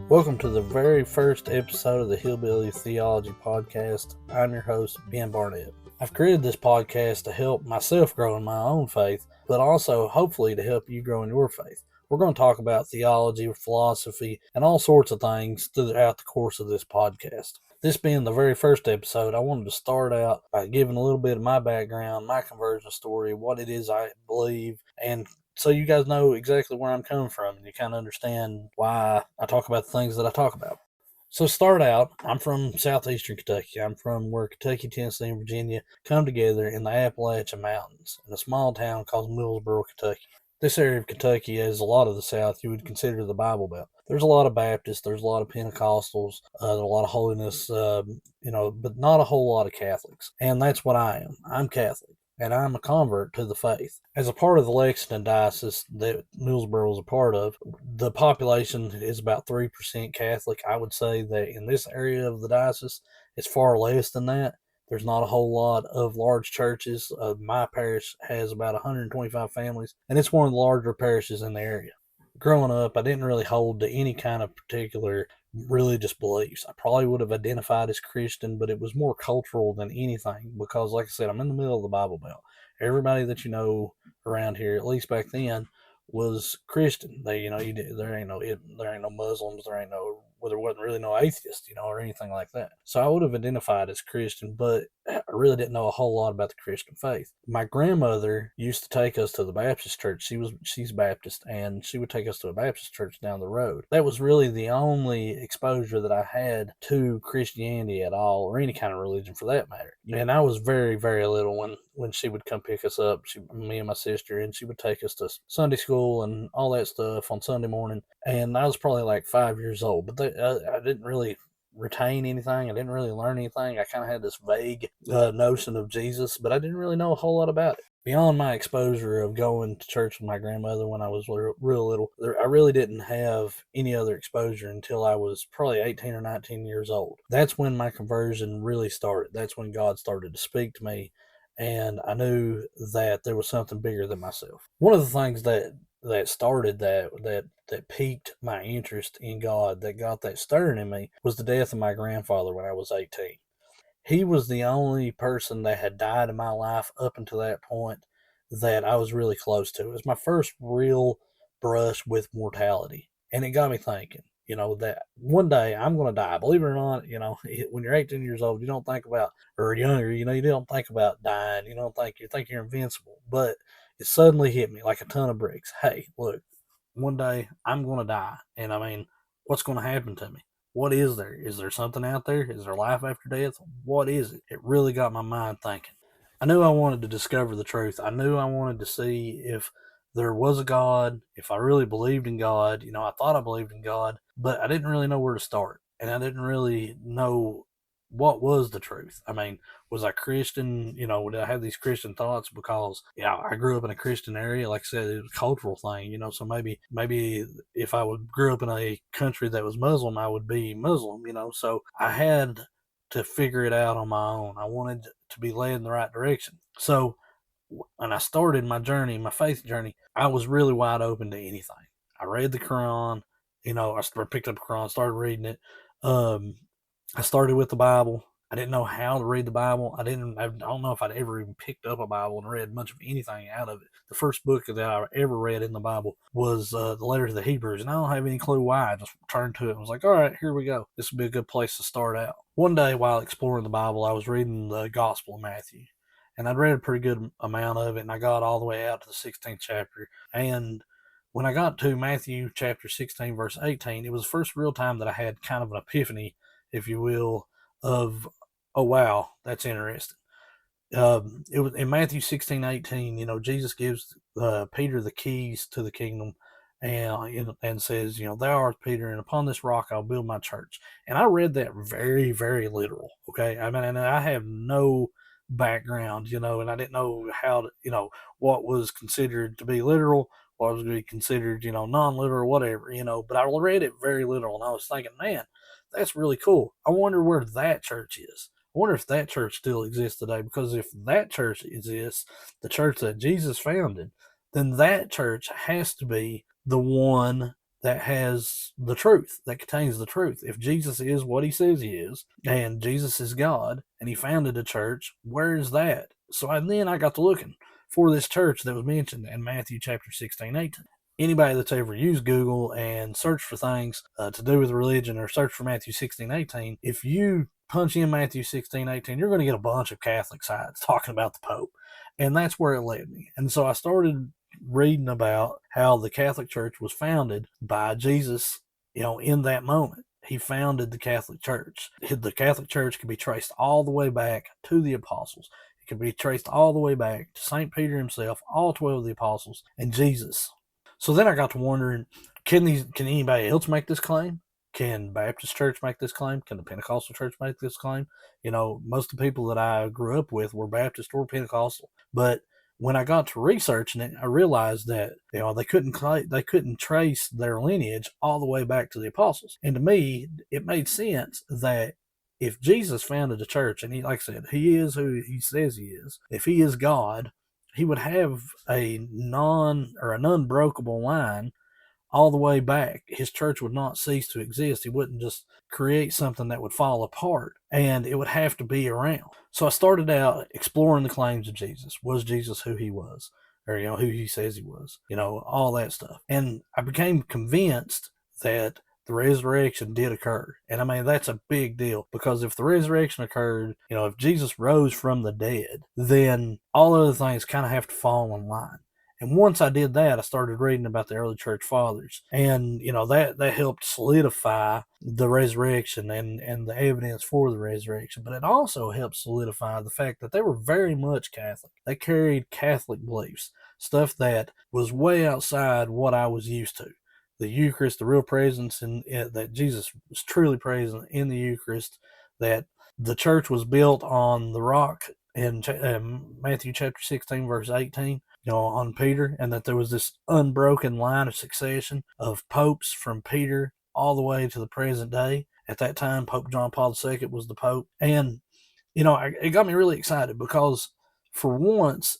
Welcome to the very first episode of the Hillbilly Theology podcast. I'm your host, Ben Barnett. I've created this podcast to help myself grow in my own faith, but also hopefully to help you grow in your faith. We're going to talk about theology, philosophy, and all sorts of things throughout the course of this podcast. This being the very first episode, I wanted to start out by giving a little bit of my background, my conversion story, what it is I believe, and so you guys know exactly where I'm coming from and you kind of understand why I talk about the things that I talk about. So to start out, I'm from southeastern Kentucky. I'm from where Kentucky, Tennessee, and Virginia come together in the Appalachian Mountains in a small town called Millsboro, Kentucky. This area of Kentucky, as a lot of the South, you would consider the Bible Belt. There's a lot of Baptists, there's a lot of Pentecostals, there's a lot of holiness, but not a whole lot of Catholics. And that's what I am. I'm Catholic, and I'm a convert to the faith. As a part of the Lexington diocese that Millsboro is a part of, the population is about 3% Catholic. I would say that in this area of the diocese, it's far less than that. There's not a whole lot of large churches. My parish has about 125 families, and it's one of the larger parishes in the area. Growing up, I didn't really hold to any kind of particular religious beliefs. I probably would have identified as Christian, but it was more cultural than anything because, like I said, I'm in the middle of the Bible Belt. Everybody that you know around here, at least back then, was Christian. There ain't no Muslims, there wasn't really no atheists, or anything like that. So I would have identified as Christian, but I really didn't know a whole lot about the Christian faith. My grandmother used to take us to the Baptist church. She's Baptist, and she would take us to a Baptist church down the road. That was really the only exposure that I had to Christianity at all, or any kind of religion for that matter. And I was very, very little when she would come pick us up, me and my sister, and she would take us to Sunday school and all that stuff on Sunday morning. And I was probably like 5 years old, but I didn't really retain anything. I didn't really learn anything. I kind of had this vague notion of Jesus, but I didn't really know a whole lot about it. Beyond my exposure of going to church with my grandmother when I was real little, I really didn't have any other exposure until I was probably 18 or 19 years old. That's when my conversion really started. That's when God started to speak to me, and I knew that there was something bigger than myself. One of the things that started that piqued my interest in God, that got that stirring in me, was the death of my grandfather when I was 18. He was the only person that had died in my life up until that point that I was really close to. It was my first real brush with mortality. And it got me thinking, that one day I'm going to die. Believe it or not, when you're 18 years old, you don't think about, or younger, you don't think about dying. You think you're invincible. But it suddenly hit me like a ton of bricks. Hey, look, one day I'm going to die. And I mean, what's going to happen to me? What is there? Is there something out there? Is there life after death? What is it? It really got my mind thinking. I knew I wanted to discover the truth. I knew I wanted to see if there was a God, if I really believed in God. I thought I believed in God, but I didn't really know where to start. And I didn't really know what was the truth. I mean, was I Christian? Did I have these Christian thoughts because, I grew up in a Christian area? Like I said, it was a cultural thing, so maybe if I grew up in a country that was Muslim, I would be Muslim, so I had to figure it out on my own. I wanted to be led in the right direction. So when I started my journey, my faith journey, I was really wide open to anything. I read the Quran, I picked up the Quran, started reading it. I started with the Bible. I didn't know how to read the Bible. I don't know if I'd ever even picked up a Bible and read much of anything out of it. The first book that I ever read in the Bible was the letter to the Hebrews, and I don't have any clue why. I just turned to it and was like, all right, here we go. This would be a good place to start out. One day while exploring the Bible, I was reading the Gospel of Matthew, and I'd read a pretty good amount of it, and I got all the way out to the 16th chapter. And when I got to Matthew chapter 16, verse 18, it was the first real time that I had kind of an epiphany, if you will, of, oh, wow, that's interesting. It was in Matthew 16:18, Jesus gives Peter the keys to the kingdom and says, thou art Peter, and upon this rock I'll build my church. And I read that very, very literal, okay? I mean, and I have no background, and I didn't know how to, what was considered to be literal, what was to be considered, non-literal, whatever, but I read it very literal, and I was thinking, man, that's really cool. I wonder where that church is. I wonder if that church still exists today, because if that church exists, the church that Jesus founded, then that church has to be the one that has the truth, that contains the truth. If Jesus is what he says he is, and Jesus is God, and he founded a church, where is that? So then I got to looking for this church that was mentioned in Matthew chapter 16, 18. Anybody that's ever used Google and searched for things to do with religion or search for Matthew 16, 18, if you punch in Matthew 16, 18, you're going to get a bunch of Catholic sites talking about the Pope. And that's where it led me. And so I started reading about how the Catholic Church was founded by Jesus, in that moment. He founded the Catholic Church. The Catholic Church can be traced all the way back to the apostles. It can be traced all the way back to St. Peter himself, all 12 of the apostles, and Jesus. So then I got to wondering, can anybody else make this claim? Can Baptist Church make this claim? Can the Pentecostal Church make this claim? Most of the people that I grew up with were Baptist or Pentecostal. But when I got to researching it, I realized that they couldn't trace their lineage all the way back to the apostles. And to me, it made sense that if Jesus founded a church, and he, like I said, he is who he says he is, if he is God, he would have an unbreakable line all the way back. His church would not cease to exist. He wouldn't just create something that would fall apart, and it would have to be around. So I started out exploring the claims of Jesus. Was Jesus who he was? Or, who he says he was? All that stuff. And I became convinced that the resurrection did occur. And I mean, that's a big deal, because if the resurrection occurred, if Jesus rose from the dead, then all other things kind of have to fall in line. And once I did that, I started reading about the early church fathers. And, that helped solidify the resurrection and the evidence for the resurrection. But it also helped solidify the fact that they were very much Catholic. They carried Catholic beliefs, stuff that was way outside what I was used to. The Eucharist, the real presence, and that Jesus was truly present in the Eucharist, that the church was built on the rock in Matthew chapter 16, verse 18, on Peter, and that there was this unbroken line of succession of popes from Peter all the way to the present day. At that time, Pope John Paul II was the Pope. And, it got me really excited, because for once,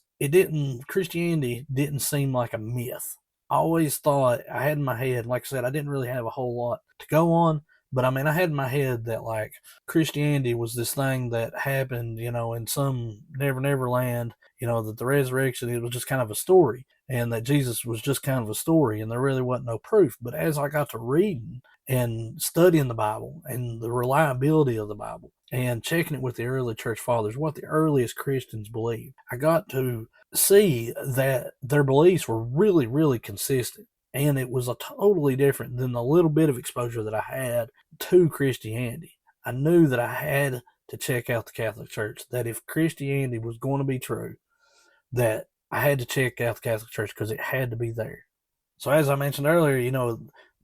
Christianity didn't seem like a myth. I always thought, I had in my head, like I said, I didn't really have a whole lot to go on, but I mean, I had in my head that like Christianity was this thing that happened, in some never land, that the resurrection, it was just kind of a story, and that Jesus was just kind of a story, and there really wasn't no proof. But as I got to reading and studying the Bible and the reliability of the Bible and checking it with the early church fathers, what the earliest Christians believed, I got to see that their beliefs were really, really consistent. And it was a totally different than the little bit of exposure that I had to Christianity. I knew that I had to check out the Catholic Church, that if Christianity was going to be true, that I had to check out the Catholic Church, because it had to be there. So as I mentioned earlier,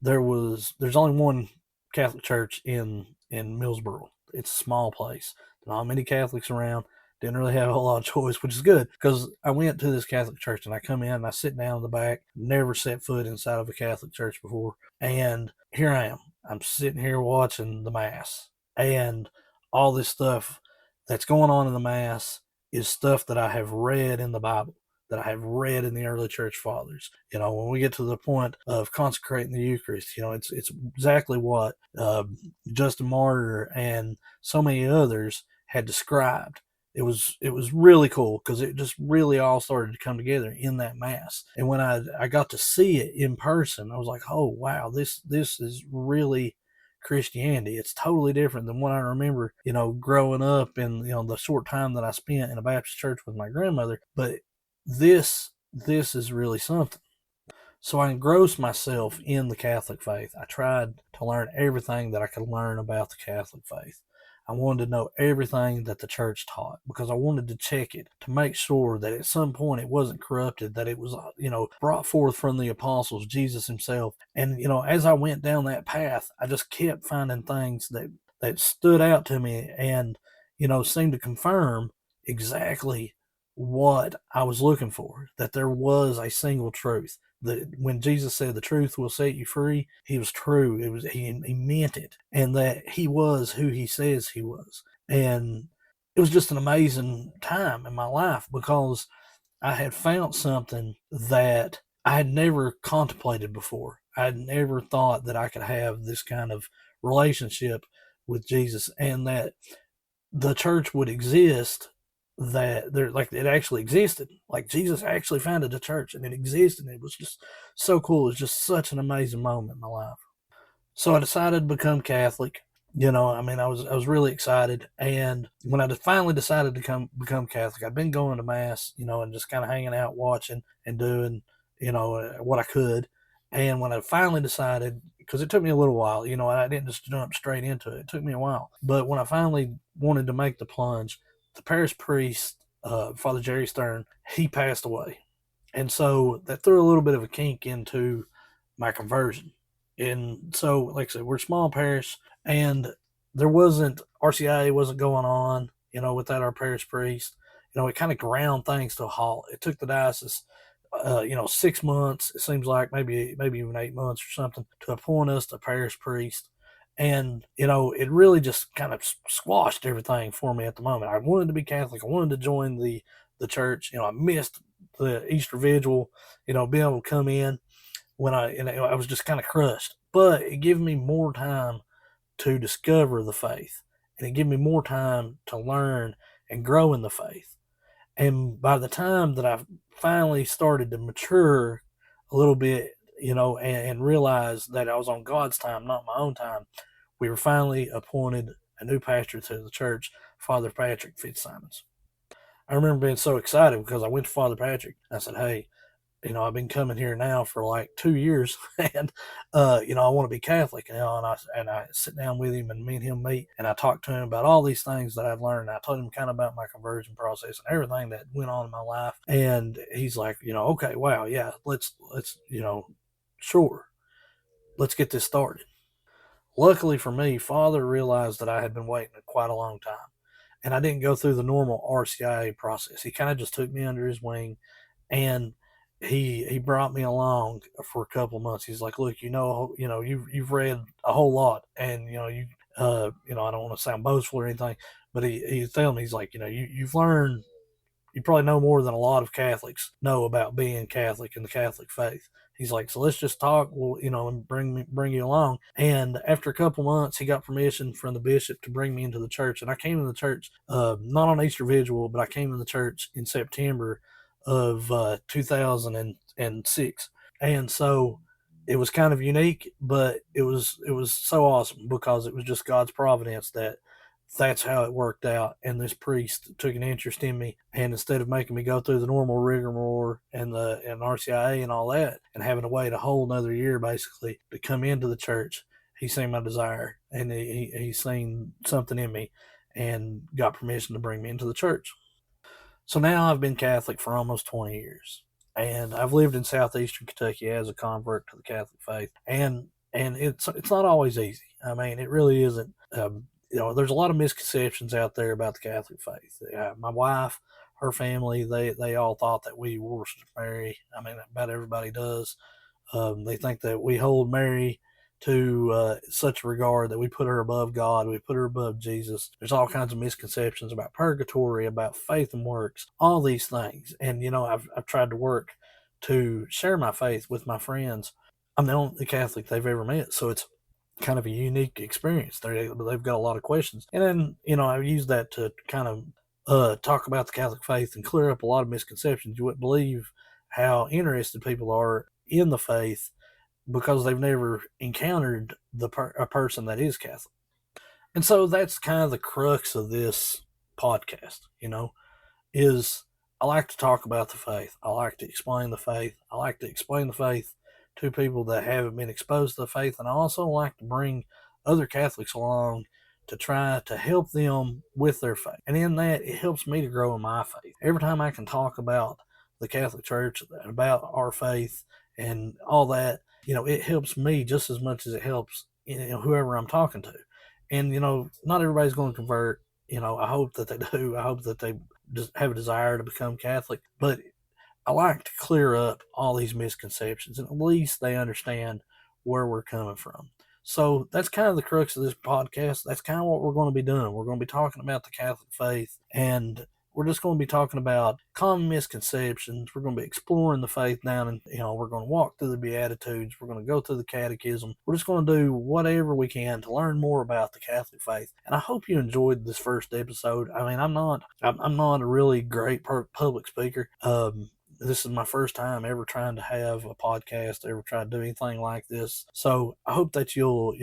there's only one Catholic Church in Millsboro. It's a small place. Not many Catholics around. Didn't really have a whole lot of choice, which is good, because I went to this Catholic church and I come in and I sit down in the back, never set foot inside of a Catholic church before. And here I am. I'm sitting here watching the Mass, and all this stuff that's going on in the Mass is stuff that I have read in the Bible, that I have read in the early church fathers. When we get to the point of consecrating the Eucharist, it's exactly what Justin Martyr and so many others had described. It was really cool, because it just really all started to come together in that Mass. And when I got to see it in person, I was like, oh wow, this is really Christianity. It's totally different than what I remember, growing up in, the short time that I spent in a Baptist church with my grandmother. But this is really something. So I engrossed myself in the Catholic faith. I tried to learn everything that I could learn about the Catholic faith. I wanted to know everything that the church taught, because I wanted to check it to make sure that at some point it wasn't corrupted, that it was, brought forth from the apostles, Jesus himself. And, as I went down that path, I just kept finding things that stood out to me and, seemed to confirm exactly what I was looking for, that there was a single truth. That when Jesus said the truth will set you free, he was true. He meant it, and that he was who he says he was. And it was just an amazing time in my life, because I had found something that I had never contemplated before. I never thought that I could have this kind of relationship with Jesus, and that the church would exist, that there, like, it actually existed. Like, Jesus actually founded the church and it existed. And it was just so cool. It was just such an amazing moment in my life. So I decided to become Catholic. I mean, I was really excited, and when I finally decided to become Catholic, I'd been going to mass, and just kind of hanging out, watching, and doing, what I could. And when I finally decided, because it took me a little while, I didn't just jump straight into it. It took me a while, but when I finally wanted to make the plunge, the parish priest, Father Jerry Stern, he passed away, and so that threw a little bit of a kink into my conversion. And so, like I said, we're a small parish, and there wasn't RCIA wasn't going on, without our parish priest. It kind of ground things to a halt. It took the diocese, 6 months. It seems like maybe even 8 months or something to appoint us a parish priest. And it really just kind of squashed everything for me at the moment. I wanted to be Catholic. I wanted to join the church. I missed the Easter Vigil. Being able to come in when I was just kind of crushed. But it gave me more time to discover the faith, and it gave me more time to learn and grow in the faith. And by the time that I finally started to mature a little bit, and realize that I was on God's time, not my own time, we were finally appointed a new pastor to the church, Father Patrick Fitzsimons. I remember being so excited because I went to Father Patrick. I said, "Hey, I've been coming here now for like 2 years, and I want to be Catholic, and I sit down with him, and me and him meet, and I talk to him about all these things that I've learned. I told him kind of about my conversion process and everything that went on in my life, and he's like, okay, wow, yeah, let's sure, let's get this started. Luckily for me, Father realized that I had been waiting quite a long time, and I didn't go through the normal RCIA process. He kind of just took me under his wing, and he brought me along for a couple of months. He's like, look, you've read a whole lot, and I don't want to sound boastful or anything, but he's telling me, he's like, you've learned, you probably know more than a lot of Catholics know about being Catholic and the Catholic faith. He's like, so let's just talk. Well, and bring you along. And after a couple months, he got permission from the bishop to bring me into the church. And I came in the church, not on Easter Vigil, but I came in the church in September of 2006. And so it was kind of unique, but it was so awesome because it was just God's providence that that's how it worked out. And this priest took an interest in me, and instead of making me go through the normal rigmarole and RCIA and all that, and having to wait a whole another year basically to come into the church, he seen my desire, and he seen something in me, and got permission to bring me into the church. So now I've been Catholic for almost 20 years, and I've lived in southeastern Kentucky as a convert to the Catholic faith, and it's not always easy. I mean, it really isn't. There's a lot of misconceptions out there about the Catholic faith. My wife, her family, they all thought that we worship Mary. I mean, about everybody does. They think that we hold Mary to such a regard that we put her above God, we put her above Jesus. There's all kinds of misconceptions about purgatory, about faith and works, all these things. And I've tried to work to share my faith with my friends. I'm the only Catholic they've ever met, so it's kind of a unique experience. They've got a lot of questions, and then I use that to kind of talk about the Catholic faith and clear up a lot of misconceptions. You wouldn't believe how interested people are in the faith because they've never encountered a person that is Catholic. And so that's kind of the crux of this podcast, is I like to talk about the faith. I like to explain the faith. I like to explain the faith to people that haven't been exposed to the faith. And I also like to bring other Catholics along to try to help them with their faith. And in that, it helps me to grow in my faith. Every time I can talk about the Catholic Church and about our faith and all that, it helps me just as much as it helps whoever I'm talking to. And not everybody's going to convert. I hope that they do. I hope that they just have a desire to become Catholic. But I like to clear up all these misconceptions, and at least they understand where we're coming from. So that's kind of the crux of this podcast. That's kind of what we're going to be doing. We're going to be talking about the Catholic faith, and we're just going to be talking about common misconceptions. We're going to be exploring the faith down, and we're going to walk through the Beatitudes. We're going to go through the Catechism. We're just going to do whatever we can to learn more about the Catholic faith. And I hope you enjoyed this first episode. I mean, I'm not a really great public speaker. This is my first time ever trying to have a podcast, ever try to do anything like this. So I hope that you'll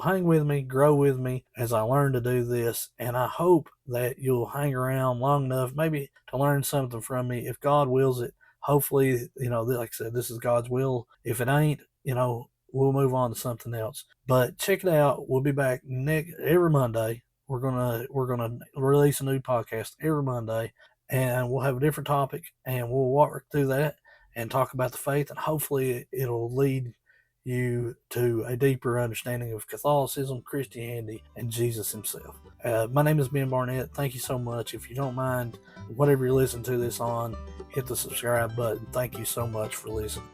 hang with me, grow with me as I learn to do this. And I hope that you'll hang around long enough, maybe to learn something from me. If God wills it, hopefully, like I said, this is God's will. If it ain't, we'll move on to something else. But check it out. We'll be back every Monday. We're gonna release a new podcast every Monday, and we'll have a different topic, and we'll walk through that and talk about the faith, and hopefully it'll lead you to a deeper understanding of Catholicism, Christianity, and Jesus himself. My name is Ben Barnett. Thank you so much. If you don't mind, whatever you listen to this on, hit the subscribe button. Thank you so much for listening.